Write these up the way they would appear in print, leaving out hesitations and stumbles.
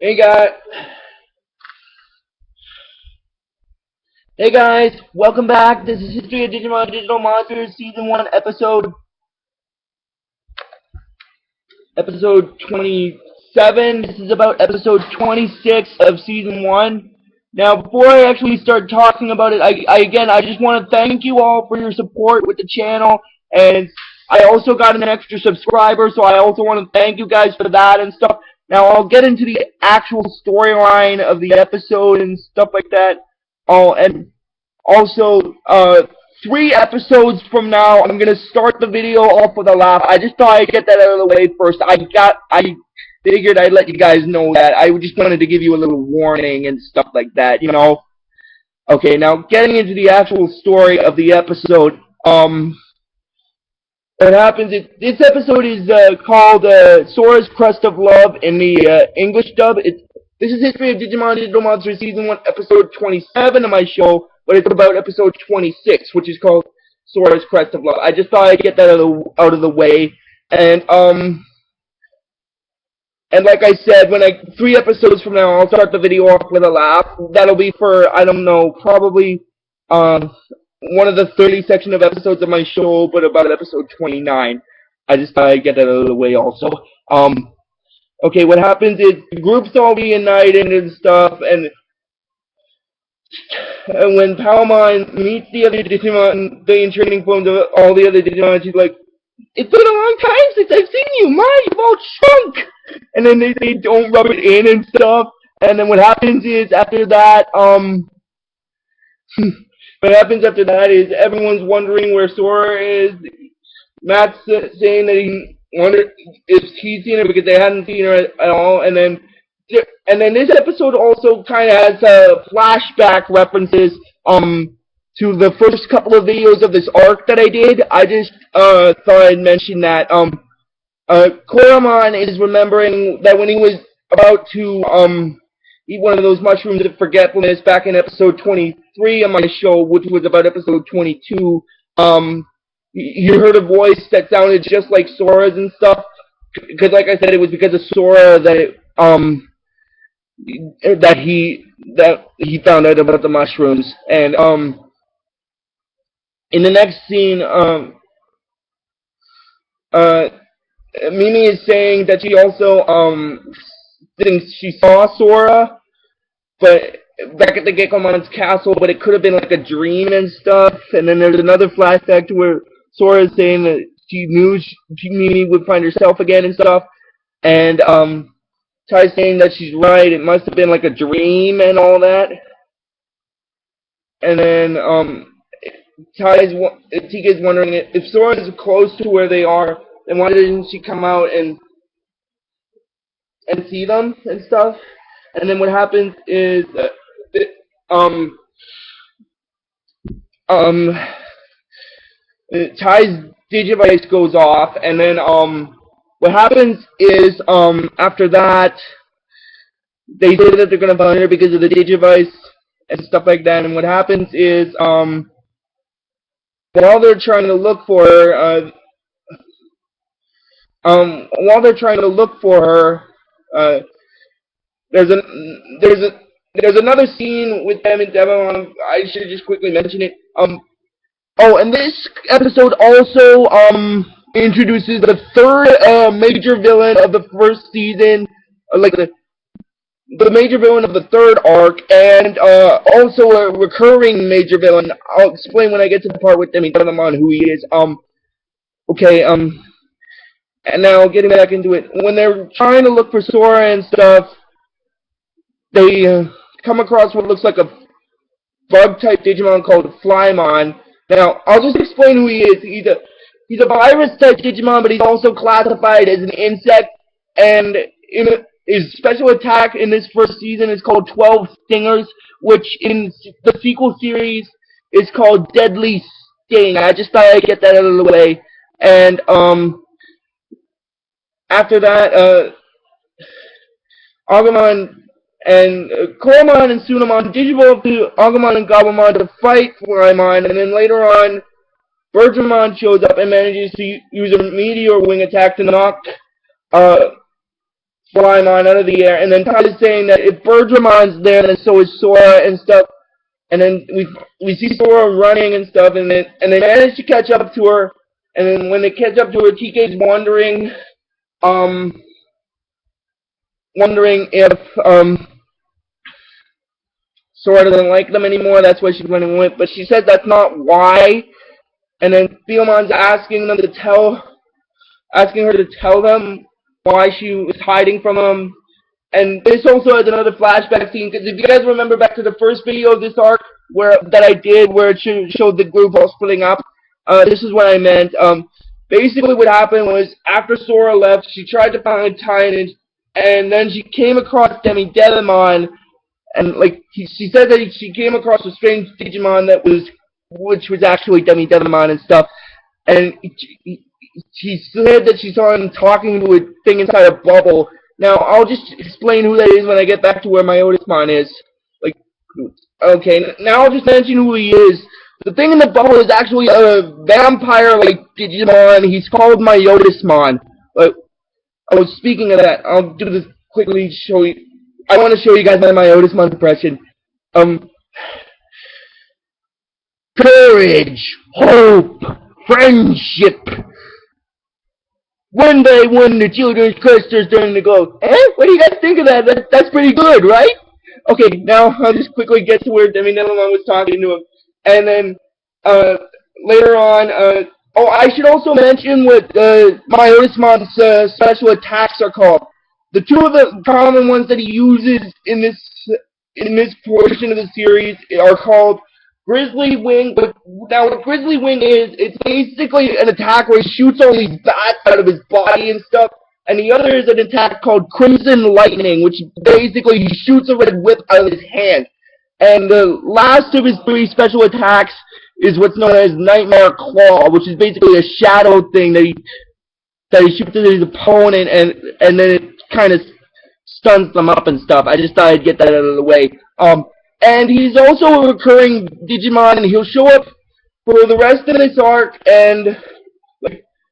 Hey guys, welcome back. This is History of Digimon Digital Monsters Season 1 episode 27. This is about episode 26 of Season 1. Now, before I actually start talking about it, I just want to thank you all for your support with the channel, and I also got an extra subscriber, so I also want to thank you guys for that and stuff. Now, I'll get into the actual storyline of the episode and stuff like that. And also, 3 episodes from now, I'm gonna start the video off with a laugh. I just thought I'd get that out of the way first. I figured I'd let you guys know that. I just wanted to give you a little warning and stuff like that, you know. Okay, now getting into the actual story of the episode. What happens is this episode is called Sora's Crest of Love in the English dub. This is History of Digimon Digital Monsters Season 1, Episode 27 of my show, but it's about Episode 26, which is called Sora's Crest of Love. I just thought I'd get that out of the way. And like I said, 3 episodes from now, I'll start the video off with a laugh. That'll be for, I don't know, probably one of the 30 section of episodes of my show, but about episode 29. I just thought I'd get that out of the way also. Okay, what happens is the groups all reunited and stuff, and when Palmon meets the other Digimon, the training forms of all the other Digimon, she's like, "It's been a long time since I've seen you, my, you've all shrunk!" And then they don't rub it in and stuff, and then what happens is, after that, what happens after that is everyone's wondering where Sora is. Matt's saying that he wondered if he's seen her because they hadn't seen her at all, and then this episode also kind of has flashback references to the first couple of videos of this arc that I did. I just thought I'd mention that Garudamon is remembering that when he was about to eat one of those mushrooms of forgetfulness back in episode 23 of my show, which was about episode 22, you heard a voice that sounded just like Sora's and stuff, because like I said, it was because of Sora that he found out about the mushrooms. And in the next scene, Mimi is saying that she also thinks she saw Sora, but back at the Geckomon's castle, but it could have been like a dream and stuff. And then there's another flashback to where Sora is saying that she knew Mimi would find herself again and stuff. And Ty's saying that she's right, it must have been like a dream and all that. And then Tika's wondering if Sora is close to where they are, then why didn't she come out and see them and stuff? And then what happens is Ty's Digivice goes off, and then what happens is after that they say that they're gonna find her because of the Digivice and stuff like that. And what happens is while they're trying to look for her, there's another scene with them and Devon. I should just quickly mention it. Oh, and this episode also introduces the third major villain of the first season, like the major villain of the third arc, and also a recurring major villain. I'll explain when I get to the part with Digimon who he is. Okay, and now getting back into it, when they're trying to look for Sora and stuff, they come across what looks like a bug-type Digimon called Flymon. Now, I'll just explain who he is. He's a virus-type Digimon, but he's also classified as an insect, and his special attack in this first season is called 12 Stingers, which in the sequel series is called Deadly Sting. I just thought I'd get that out of the way. And after that, Agumon and Koromon and Sunamon digivolve to Agumon and Gabumon to fight Flymon, and then later on, Bergermon shows up and manages to use a meteor wing attack to knock Flymon out of the air, and then Tai is saying that if Berdramon's there, then so is Sora and stuff. And then we see Sora running and stuff, and they manage to catch up to her. And then when they catch up to her, TK's wondering if Sora doesn't like them anymore. That's why she's running away. But she says that's not why. And then Theomon's asking her to tell them why she was hiding from them. And this also has another flashback scene, because if you guys remember back to the first video of this arc that I did, where it showed the group all splitting up, this is what I meant. Basically what happened was, after Sora left, she tried to find Tynant, and then she came across Digimon, and she said that she came across a strange Digimon which was actually Digimon and stuff, and she said that she saw him talking to a thing inside a bubble. Now, I'll just explain who that is when I get back to where Myotismon is. Okay, now I'll just mention who he is. The thing in the bubble is actually a vampire-like Digimon. He's called Myotismon. Speaking of that, I'll do this quickly to show you. I want to show you guys my Myotismon impression. Courage, hope, friendship. One by one, the children's cluster is starting to go, what do you guys think of that? That's pretty good, right? Okay, now I'll just quickly get to where Digimon was talking to him. And then, later on, I should also mention what Myotismon's special attacks are called. The two of the common ones that he uses in this portion of the series are called Grizzly Wing. But now what Grizzly Wing is, it's basically an attack where he shoots all these bats out of his body and stuff. And the other is an attack called Crimson Lightning, which basically he shoots a red whip out of his hand. And the last of his three special attacks is what's known as Nightmare Claw, which is basically a shadow thing that he shoots at his opponent, and then it kind of stuns them up and stuff. I just thought I'd get that out of the way. And he's also a recurring Digimon, and he'll show up for the rest of this arc, and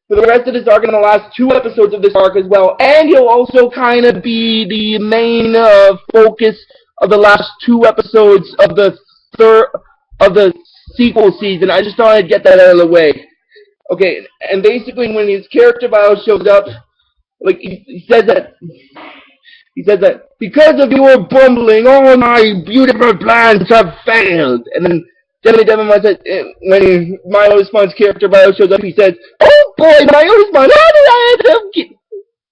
in the last 2 episodes of this arc as well. And he'll also kind of be the main focus of the last 2 episodes of the sequel season. I just thought I'd get that out of the way. Okay, and basically when his character bio shows up, he says that because of your bumbling, all my beautiful plans have failed. And then Digimon says, when Myotismon's character bio shows up, he says, "Oh boy, Myotismon, how did I end up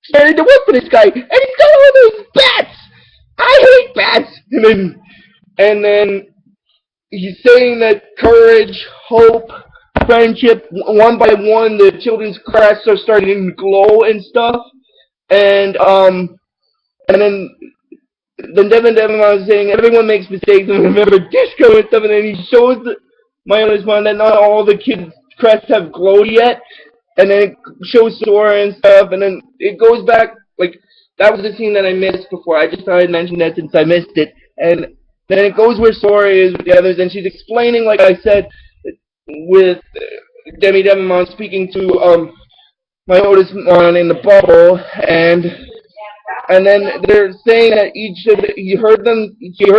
starting to work for this guy? And he's got all those bats! I hate bats!" And then he's saying that courage, hope, friendship, one by one, the children's crests are starting to glow and stuff. And then Digimon is saying everyone makes mistakes, and remember Disco and stuff, and then he shows Myotismon that not all the kids' crests have glowed yet, and then it shows Sora and stuff, and then it goes back, that was the scene that I missed before. I just thought I'd mention that since I missed it. And then it goes where Sora is with the others, and she's explaining, like I said, with Digimon speaking to Myotismon in the bubble, and then they're saying that she heard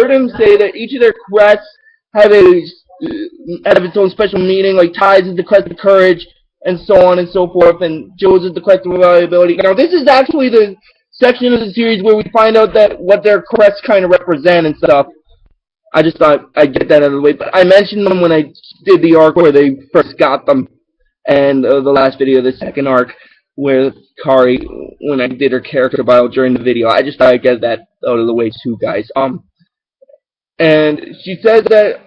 him say that each of their crests have its own special meaning, like Ty's is the crest of courage, and so on and so forth, and Joe's is the crest of reliability. Now, this is actually the section of the series where we find out that what their crests kind of represent and stuff. I just thought I'd get that out of the way, but I mentioned them when I did the arc where they first got them, and the last video of the second arc, where Kari, when I did her character bio during the video. I just thought I'd get that out of the way too, guys. And she says that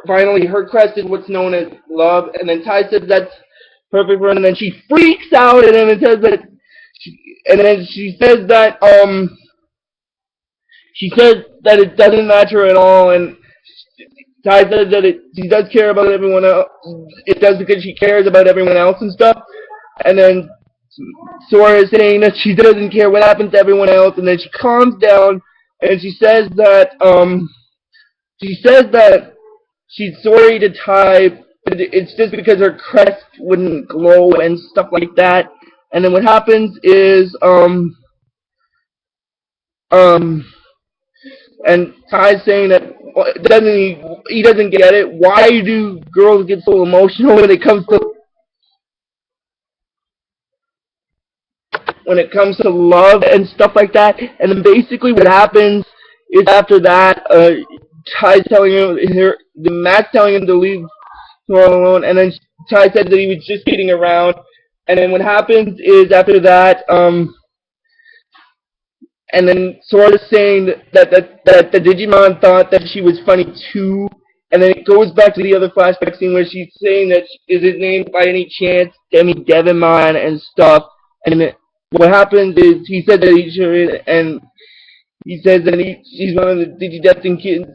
finally her crest is what's known as love, and then Ty says that's perfect for her, and then she freaks out, and then it says that, she says that it doesn't match her at all, and Ty says that she does care about everyone else. It does because she cares about everyone else and stuff. And then Sora is saying that she doesn't care what happens to everyone else, and then she calms down and she says that she's sorry to Ty, but it's just because her crest wouldn't glow and stuff like that. And then what happens is Um, and Ty's saying that he doesn't get it. Why do girls get so emotional when it comes to love and stuff like that? And then basically what happens is after that, Ty's telling Matt's telling him to leave her alone, and then Ty said that he was just kidding around. And then what happens is after that, and then Sora's saying that the Digimon thought that she was funny too. And then it goes back to the other flashback scene where she's saying that is his name by any chance Devimon and stuff. And what happens is he said that he should, and he says that she's one of the Digidestined kids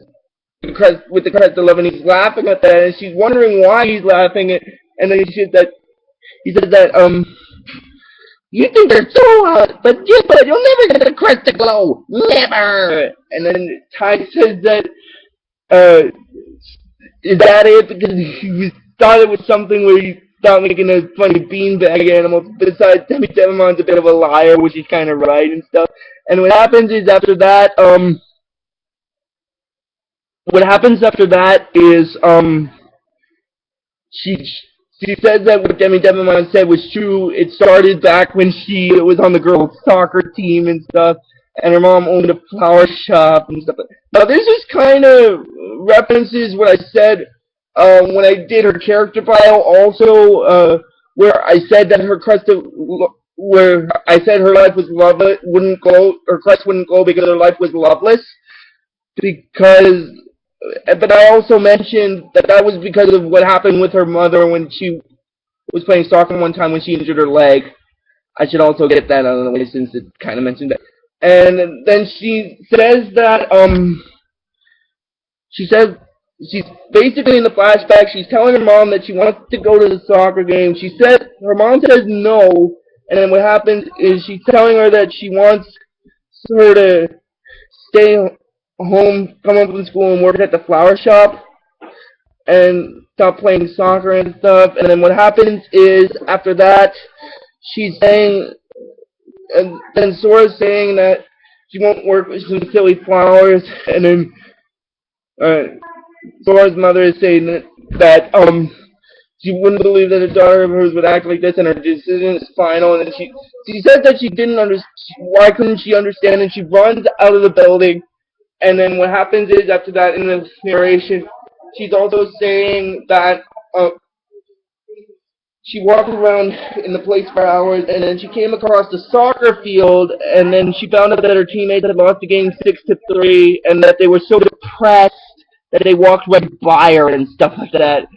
with the crest of love, and he's laughing at that, and she's wondering why he's laughing at, and then he says that you think they're so hot, but you'll never get the crest to glow, never. And then Ty says that is that it? Because he thought it was something where he thought making a funny beanbag animal. Besides, Devimon's a bit of a liar, which is kind of right and stuff. And what happens after that is she she says that what Demi Devimon said was true. It started back when she was on the girls' soccer team and stuff, and her mom owned a flower shop and stuff. Now, this is kind of references what I said when I did her character bio, also where I said that where I said her life was loveless, wouldn't glow, her crest wouldn't glow because her life was loveless. Because, but I also mentioned that that was because of what happened with her mother when she was playing soccer one time when she injured her leg. I should also get that out of the way since it kind of mentioned that. And then she says that she says she's basically in the flashback. She's telling her mom that she wants to go to the soccer game. She said her mom says no, and then what happens is she's telling her that she wants her to stay home, come home from school, and work at the flower shop and stop playing soccer and stuff. And then what happens is after that, she's saying, and then Sora's saying that she won't work with some silly flowers, and then uh, Sora's mother is saying that she wouldn't believe that a daughter of hers would act like this, and her decision is final. And then she says that she didn't understand. Why couldn't she understand? And she runs out of the building. And then what happens is after that in the narration, she's also saying that she walked around in the place for hours, and then she came across the soccer field, and then she found out that her teammates had lost the game 6-3, and that they were so depressed that they walked right by her and stuff like that.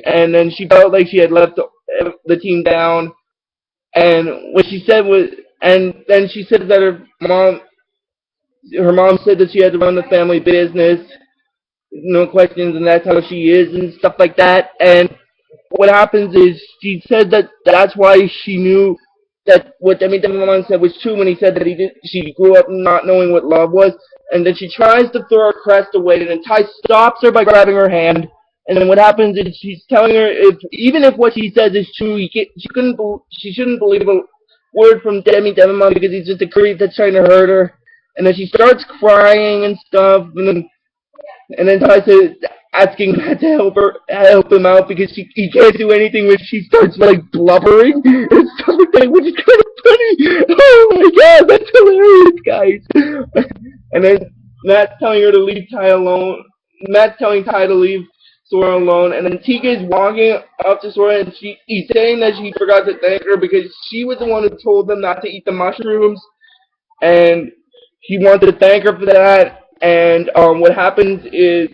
And then she felt like she had let the team down. And what she said was, and then she said that her mom said that she had to run the family business, no questions, and that's how she is and stuff like that. And what happens is she said that that's why she knew that what Demi Devimon said was true when he said that she grew up not knowing what love was, and then she tries to throw her crest away, and then Ty stops her by grabbing her hand. And then what happens is she's telling her even if what she says is true, she shouldn't believe a word from Demi Devimon because he's just a creep that's trying to hurt her. And then she starts crying and stuff, and then Ty says asking Matt to help him out because he can't do anything when she starts like blubbering and stuff like that, which is kind of funny. Oh my god, that's hilarious, guys. And then Matt's telling her to leave Ty alone. Matt's telling Ty to leave Sora alone, and then Tika is walking up to Sora, and he's saying that she forgot to thank her because she was the one who told them not to eat the mushrooms, and he wanted to thank her for that. And what happens is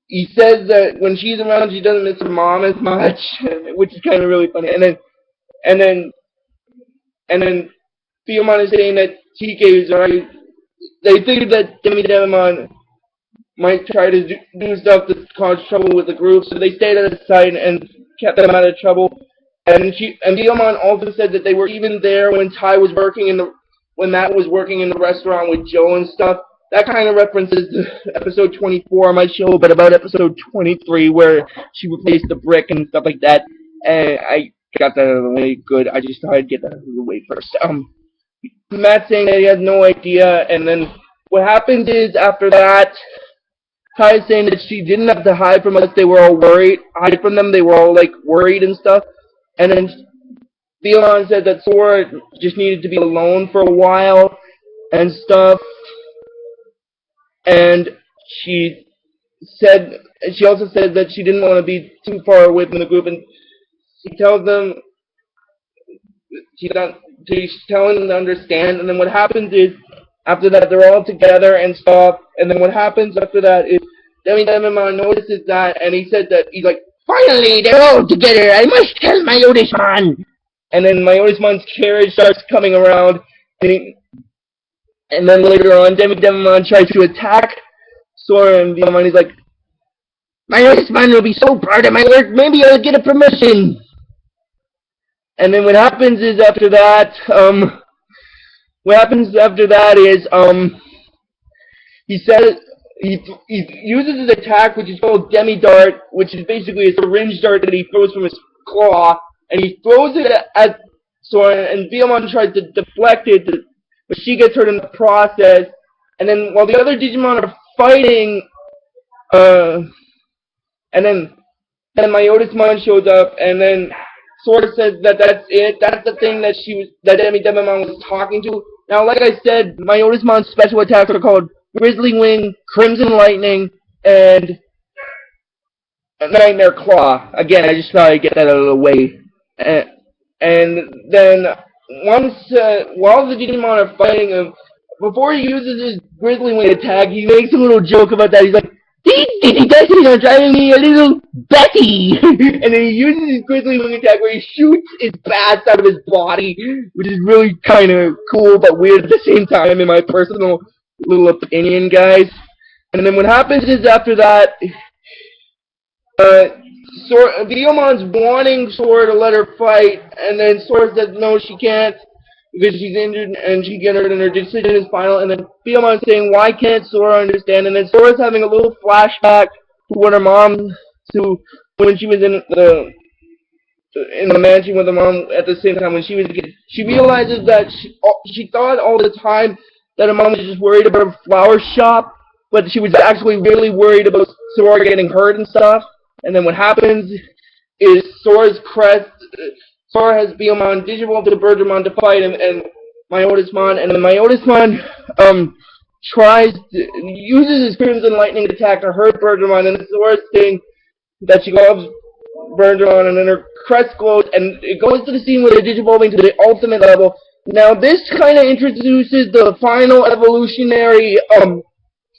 he says that when she's around, she doesn't miss her mom as much, which is kind of really funny. And then Theomon is saying that TK is right. They figured that Demi Devimon might try to do stuff to cause trouble with the group, so they stayed at his side and kept them out of trouble. And Theomon also said that they were even there when when Matt was working in the restaurant with Joe and stuff. That kind of references episode 24 on my show, but about episode 23 where she replaced the brick and stuff like that. And I got that out of the way good. I just thought I'd get that out of the way first. Matt saying that he has no idea, and then what happens is after that, Kai saying that she didn't have to hide from us. They were all worried. Hide from them. They were all like worried and stuff. And then Theon said that Sora just needed to be alone for a while and stuff. And she also said that she didn't want to be too far away from the group. And she tells them she's telling them to understand. And then what happens is after that they're all together and stuff. And then what happens after that is Digimon notices that, and he said that he's like, finally, they're all together. I must tell Myotismon. And then Myotismon's carriage starts coming around, and then later on, Digimon tries to attack Sora, and he's like, Myotismon will be so proud of my work. Maybe I'll get a promotion. And then what happens after that is he says. He uses his attack, which is called Demi Dart, which is basically a syringe dart that he throws from his claw, and he throws it at Sora, and Villian tries to deflect it, but she gets hurt in the process. And then while the other Digimon are fighting, and then Myotismon shows up, and then Sora says that that's it. That's the thing that Digimon was talking to. Now, like I said, Myotismon's special attacks are called Grizzly Wing, Crimson Lightning, and Nightmare Claw. Again, I just thought I'd get that out of the way. And then while the Digimon are fighting him, before he uses his Grizzly Wing attack, he makes a little joke about that. He's like, these Digidestined are driving me a little batty! And then he uses his Grizzly Wing attack where he shoots his bats out of his body, which is really kind of cool but weird at the same time in my personal little opinion, guys. And then what happens is after that, Villian's wanting Sora to let her fight, and then Sora says no, she can't because she's injured and she get hurt and her decision is final. And then Villian's saying, why can't Sora understand? And then Sora's having a little flashback to when her mom, to when she was in the mansion with her mom at the same time when she was a kid. She realizes that she thought all the time that her mom was just worried about her flower shop, but she was actually really worried about Sora getting hurt and stuff. And then what happens is Sora has Villian digivolved to Garudamon to fight him and Myotismon, and then Myotismon uses his Crimson Lightning attack to hurt Garudamon, and Sora's saying that she loves Garudamon, and then her crest glows, and it goes to the scene where they're digivolving to the ultimate level. Now this kind of introduces the final evolutionary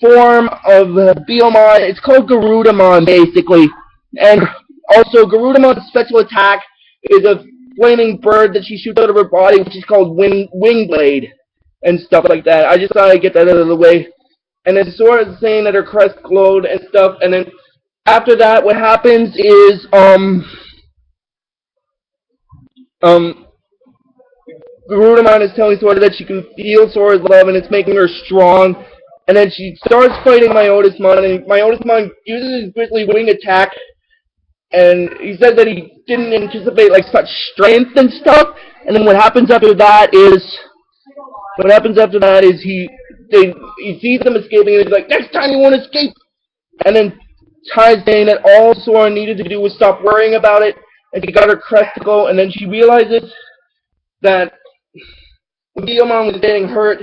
form of Villian. It's called Garudamon, basically. And also, Garudamon's special attack is a flaming bird that she shoots out of her body, which is called Wingblade, and stuff like that. I just thought I'd get that out of the way. And then Sora's saying that her crest glowed and stuff, and then after that, what happens is, Garudamon is telling Sora that she can feel Sora's love, and it's making her strong. And then she starts fighting Myotismon, and Myotismon uses his Grizzly Wing attack, and he said that he didn't anticipate like such strength and stuff. And then what happens after that is he sees them escaping, and he's like, next time you won't escape. And then Ty's saying that all Sora needed to do was stop worrying about it, and she got her crest to go. And then she realizes that when Digimon was getting hurt,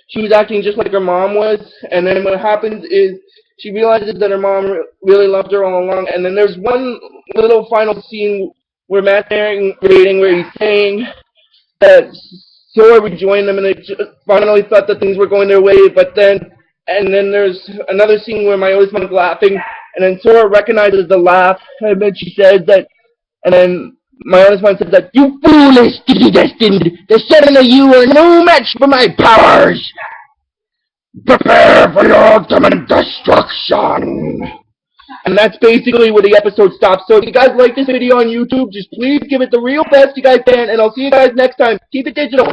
she was acting just like her mom was. And then what happens is she realizes that her mom really loved her all along. And then there's one little final scene where Matt's narrating where he's saying that Sora would join them, and they finally thought that things were going their way. And then there's another scene where Myotismon is laughing, and then Sora recognizes the laugh, and then she says that, and then Myotismon says that, you foolish Digidestined! The 7 of you are no match for my powers! Prepare for your ultimate destruction! And that's basically where the episode stops. So if you guys like this video on YouTube, just please give it the real best you guys can, and I'll see you guys next time. Keep it digital!